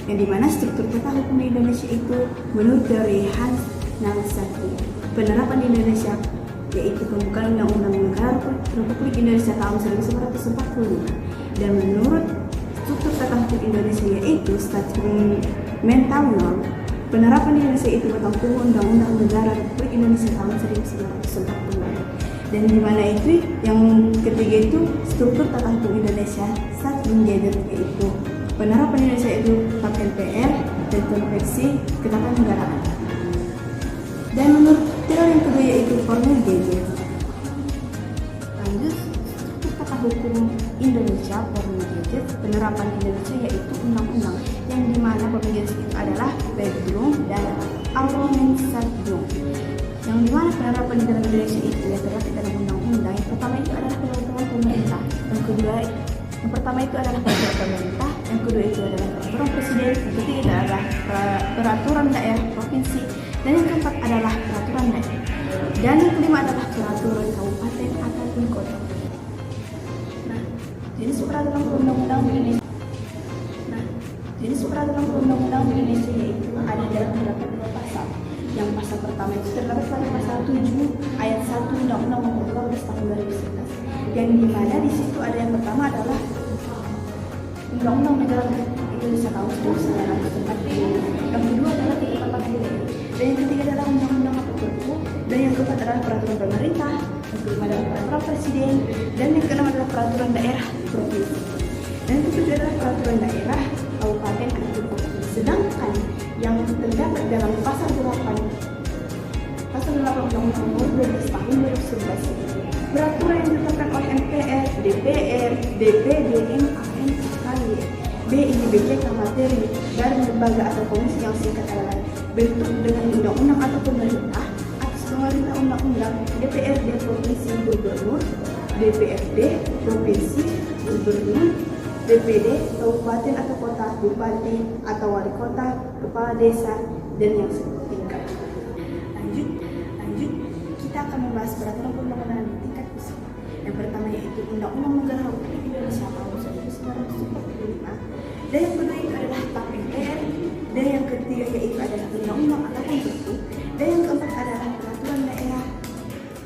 yang dimana struktur tata hukum di Indonesia itu menurut dari Hans Nagasaki. Penerapan di Indonesia yaitu pembukaan Undang-Undang Negara Republik Indonesia tahun 1945, dan menurut struktur tata hukum Indonesia yaitu Statute Mental Norm. Penerapan di Indonesia itu bertolak Undang-Undang Negara Republik Indonesia tahun 1945, dan dimana itu yang ketiga itu struktur tata hukum Indonesia saat menjadi yaitu penerapan Indonesia itu tap MPR dan konveksi ketatanegaraan. Dan menurut teori yang kedua yaitu formil gadget. Lanjut, struktur tata hukum Indonesia formil gadget. Penerapan Indonesia yaitu undang-undang yang dimana pemilihan itu adalah background dan argumentation, yang dimana penerapan di dalam Indonesia itu yang terdapat dalam undang-undang. Yang pertama itu adalah peraturan pemerintah, yang pertama itu adalah peraturan pemerintah, yang kedua itu adalah peraturan presiden, yang ketiga adalah peraturan daerah provinsi, dan yang keempat adalah peraturan daerah, dan yang kelima adalah peraturan kabupaten ataupun kota. Nah, jenis peraturan perundang-undang Indonesia. Jenis peraturan perundang-undang Indonesia yaitu ada dalam terdapat 2 pasal. Yang pasal pertama itu terdapat pada pasal 7 ayat 1 Undang-Undang Nomor 12 Tahun 2011. Yang dimana di situ ada yang pertama adalah Undang-Undang Negara Indonesia tahun 1945. Yang kedua adalah 340. Dan yang ketiga adalah Undang-Undang Aparatur. Dan yang keempat adalah peraturan pemerintah. Yang kelima adalah peraturan presiden. Dan yang keenam adalah peraturan daerah provinsi. Dan yang ketujuh adalah peraturan daerah kabupaten ataupun kota. Sedangkan yang terdapat dalam pasal 8 Undang-Undang Nomor 12 Tahun 2011, peraturan yang ditetapkan oleh MPR, DPR, DPD, MAN, KY, BIBJK materi dari lembaga atau komisi yang singkat adalah bentuk dengan undang-undang atau pemerintah atas pemerintah undang-undang, DPRD provinsi gubernur, DPRD provinsi gubernur, DPD kabupaten atau kota, bupati atau wali kota, kepala desa, dan yang setingkat. Lanjut, kita akan membahas peraturan perundang-undangan di tingkat pusat. Yang pertama yaitu Undang-Undang Negara Republik Indonesia tahun 1945, dan yang kedua itu adalah tap MPR, dan yang ketiga yaitu adalah Undang-Undang ataupun Perpu, dan yang keempat adalah peraturan daerah,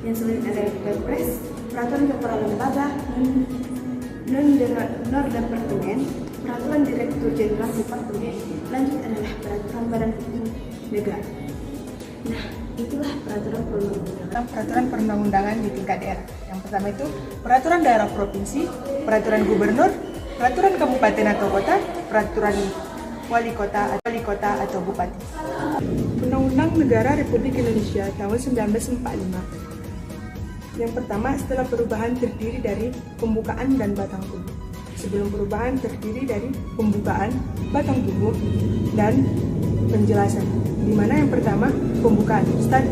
yang selanjutnya adalah Perpres, peraturan kepala lembaga, non-departemen, peraturan direktur jenderal departemen, lanjut adalah peraturan badan hukum negara. Nah, itulah peraturan perundang-undangan. Peraturan perundang-undangan di tingkat daerah. Yang pertama itu peraturan daerah provinsi, peraturan gubernur, peraturan kabupaten atau kota, peraturan wali kota atau bupati. Undang-Undang Negara Republik Indonesia tahun 1945. Yang pertama, setelah perubahan terdiri dari pembukaan dan batang tubuh. Sebelum perubahan terdiri dari pembukaan, batang tubuh, dan penjelasan. Di mana yang pertama, pembukaan, Stat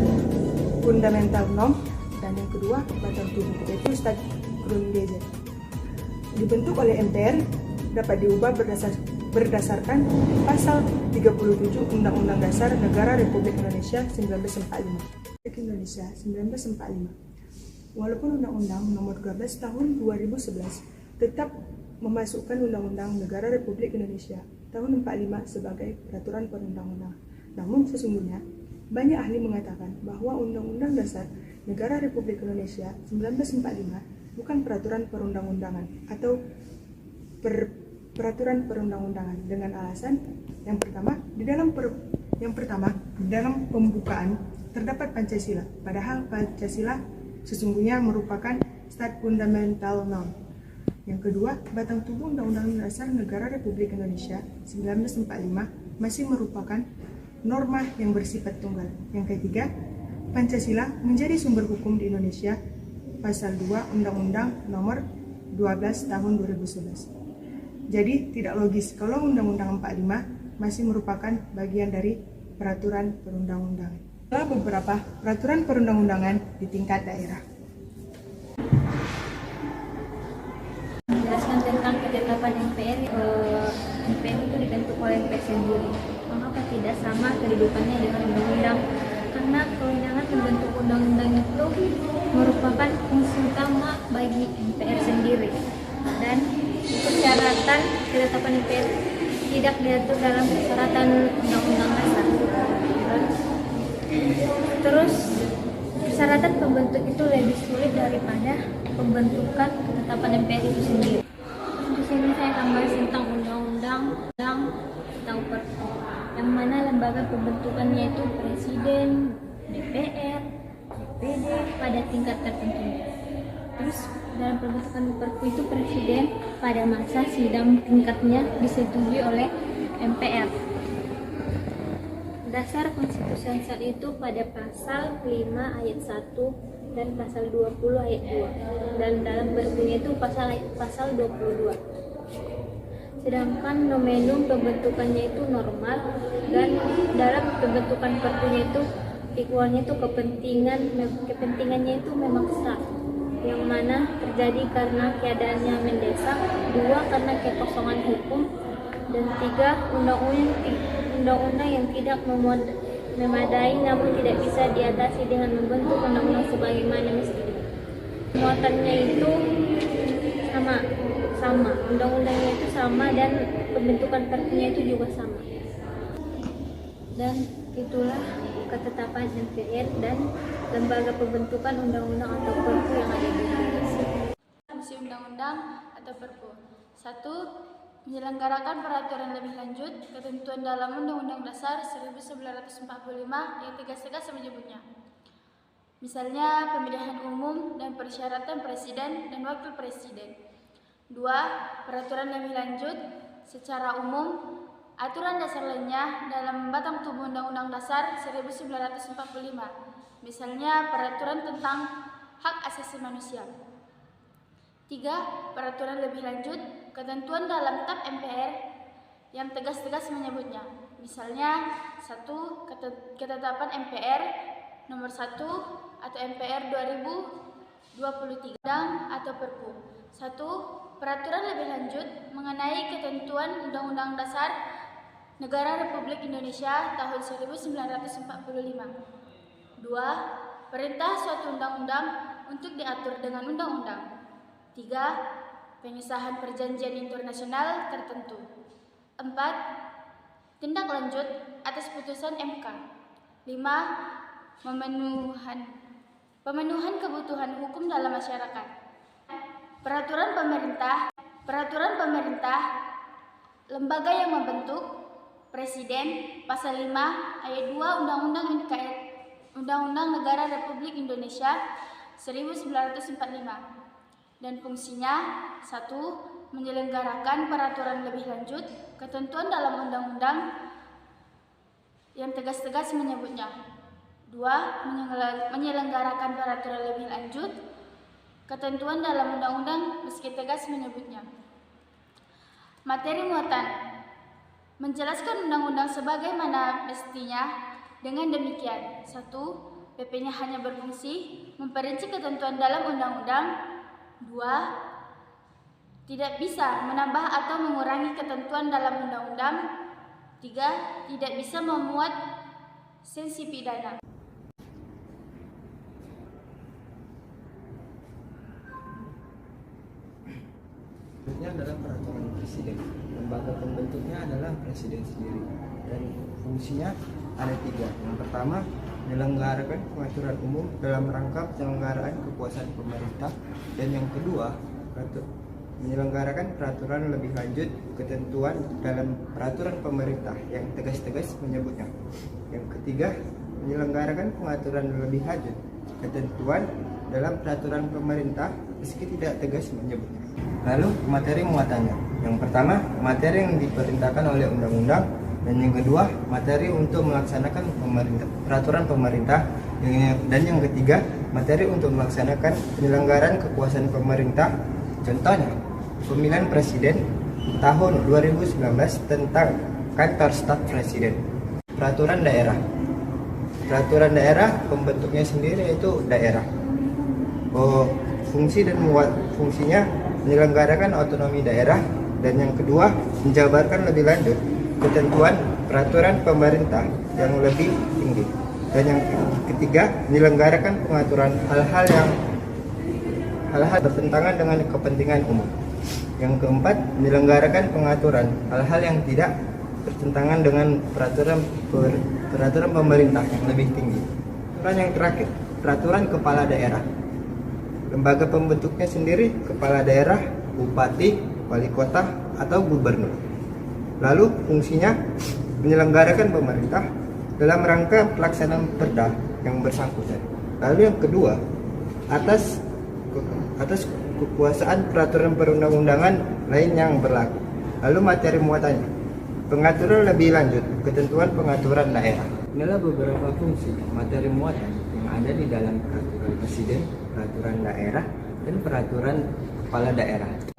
Fundamental Norm, dan yang kedua, batang tubuh, yaitu Stat Grundgesetz. Dibentuk oleh MPR, dapat diubah berdasarkan pasal 37 Undang-Undang Dasar Negara Republik Indonesia 1945. Indonesia 1945. Walaupun Undang-Undang Nomor 12 Tahun 2011 tetap memasukkan Undang-Undang Negara Republik Indonesia tahun 45 sebagai peraturan perundang-undangan. Namun sesungguhnya banyak ahli mengatakan bahwa Undang-Undang Dasar Negara Republik Indonesia 1945 bukan peraturan perundang-undangan atau peraturan perundang-undangan dengan alasan yang pertama di dalam pembukaan terdapat Pancasila, padahal Pancasila sesungguhnya merupakan Stat Fundamental Norm. Yang kedua, batang tubuh Undang-Undang Dasar Negara Republik Indonesia 1945 masih merupakan norma yang bersifat tunggal. Yang ketiga, Pancasila menjadi sumber hukum di Indonesia, Pasal 2 Undang-Undang Nomor 12 Tahun 2011. Jadi tidak logis kalau Undang-Undang 45 masih merupakan bagian dari peraturan perundang-undangan. Beberapa peraturan perundang-undangan di tingkat daerah. Menjelaskan tentang ketetapan MPR. MPR itu dibentuk oleh MPR sendiri. Mengapa tidak sama kedudukannya dengan undang-undang? Karena kewenangan membentuk undang-undang itu merupakan fungsi utama bagi MPR sendiri. Dan persyaratan ketetapan MPR tidak diatur dalam persyaratan undang-undang dasar. Terus persyaratan pembentuk itu lebih sulit daripada pembentukan ketetapan MPR itu sendiri. Di sini saya akan bahas tentang undang-undang atau perpu, yang mana lembaga pembentukannya itu presiden, DPR, DPD pada tingkat tertentu. Terus dalam pembentukan perpu itu presiden pada masa sidang tingkatnya disetujui oleh MPR. Dasar konstitusi saat itu pada pasal 5 ayat 1 dan pasal 20 ayat 2, dan dalam perpunya itu pasal 22. Sedangkan nomenum pembentukannya itu normal, dan dalam pembentukan perpunya itu equalnya itu kepentingannya itu memaksa, yang mana terjadi karena keadaannya mendesak, 2 karena kekosongan hukum, dan 3 undang-undang yang tidak memadai namun tidak bisa diatasi dengan membentuk undang-undang sebagaimana mestinya. Muatannya itu sama, undang-undangnya itu sama, dan pembentukan perpunya itu juga sama. Dan itulah ketetapan MPR dan lembaga pembentukan undang-undang atau perpu yang ada di Indonesia. Fungsi undang-undang atau perpu. 1. Menyelenggarakan peraturan lebih lanjut ketentuan dalam Undang-Undang Dasar 1945 yang tegas-tegas menyebutnya. Misalnya pemilihan umum dan persyaratan presiden dan wakil presiden. 2. Peraturan lebih lanjut secara umum aturan dasar lainnya dalam batang tubuh Undang-Undang Dasar 1945. Misalnya peraturan tentang hak asasi manusia. 3. Peraturan lebih lanjut ketentuan dalam TAP MPR yang tegas-tegas menyebutnya. Misalnya 1. Ketetapan MPR nomor 1 atau MPR 2023 atau Perpu. 1. Peraturan lebih lanjut mengenai ketentuan Undang-Undang Dasar Negara Republik Indonesia tahun 1945. 2. Perintah suatu undang-undang untuk diatur dengan undang-undang. 3. Pengesahan perjanjian internasional tertentu. 4. Tindak lanjut atas putusan MK. 5. Pemenuhan kebutuhan hukum dalam masyarakat. Peraturan pemerintah, lembaga yang membentuk, presiden, pasal 5 ayat 2 Undang-Undang Negara Republik Indonesia 1945. Dan fungsinya 1. Menyelenggarakan peraturan lebih lanjut ketentuan dalam undang-undang yang tegas-tegas menyebutnya. 2. Menyelenggarakan peraturan lebih lanjut ketentuan dalam undang-undang meski tegas menyebutnya. Materi muatan. Menjelaskan undang-undang sebagaimana mestinya. Dengan demikian, 1. PP-nya hanya berfungsi memperinci ketentuan dalam undang-undang. 2. Tidak bisa menambah atau mengurangi ketentuan dalam undang-undang. 3. Tidak bisa memuat sanksi pidana. Bentuknya adalah peraturan presiden. Lembaga pembentuknya adalah presiden sendiri. Dan fungsinya ada 3. Yang pertama, menyelenggarakan pengaturan umum dalam rangka penyelenggaraan kekuasaan pemerintah. Dan yang kedua, menyelenggarakan peraturan lebih lanjut ketentuan dalam peraturan pemerintah yang tegas-tegas menyebutnya. Yang ketiga, menyelenggarakan pengaturan lebih lanjut ketentuan dalam peraturan pemerintah meski tidak tegas menyebutnya. Lalu materi muatannya. Yang pertama, materi yang diperintahkan oleh undang-undang, dan yang kedua, materi untuk melaksanakan peraturan pemerintah, dan yang ketiga, materi untuk melaksanakan penyelenggaraan kekuasaan pemerintah. Contohnya, pemilihan presiden tahun 2019 tentang kantor staf presiden. Peraturan daerah. Peraturan daerah pembentuknya sendiri yaitu daerah. Fungsi dan fungsinya menyelenggarakan otonomi daerah, dan yang kedua menjabarkan lebih lanjut ketentuan peraturan pemerintah yang lebih tinggi, dan yang ketiga menyelenggarakan pengaturan hal-hal bertentangan dengan kepentingan umum. Yang keempat, menyelenggarakan pengaturan hal-hal yang tidak bertentangan dengan peraturan pemerintah yang lebih tinggi. Dan yang terakhir, peraturan kepala daerah. Lembaga pembentuknya sendiri kepala daerah, bupati, wali kota, atau gubernur. Lalu fungsinya menyelenggarakan pemerintah dalam rangka pelaksanaan perda yang bersangkutan. Lalu yang kedua, atas kekuasaan peraturan perundang-undangan lain yang berlaku. Lalu materi muatannya, pengaturan lebih lanjut, ketentuan pengaturan daerah. Inilah beberapa fungsi materi muatan yang ada di dalam peraturan presiden, peraturan daerah, dan peraturan kepala daerah.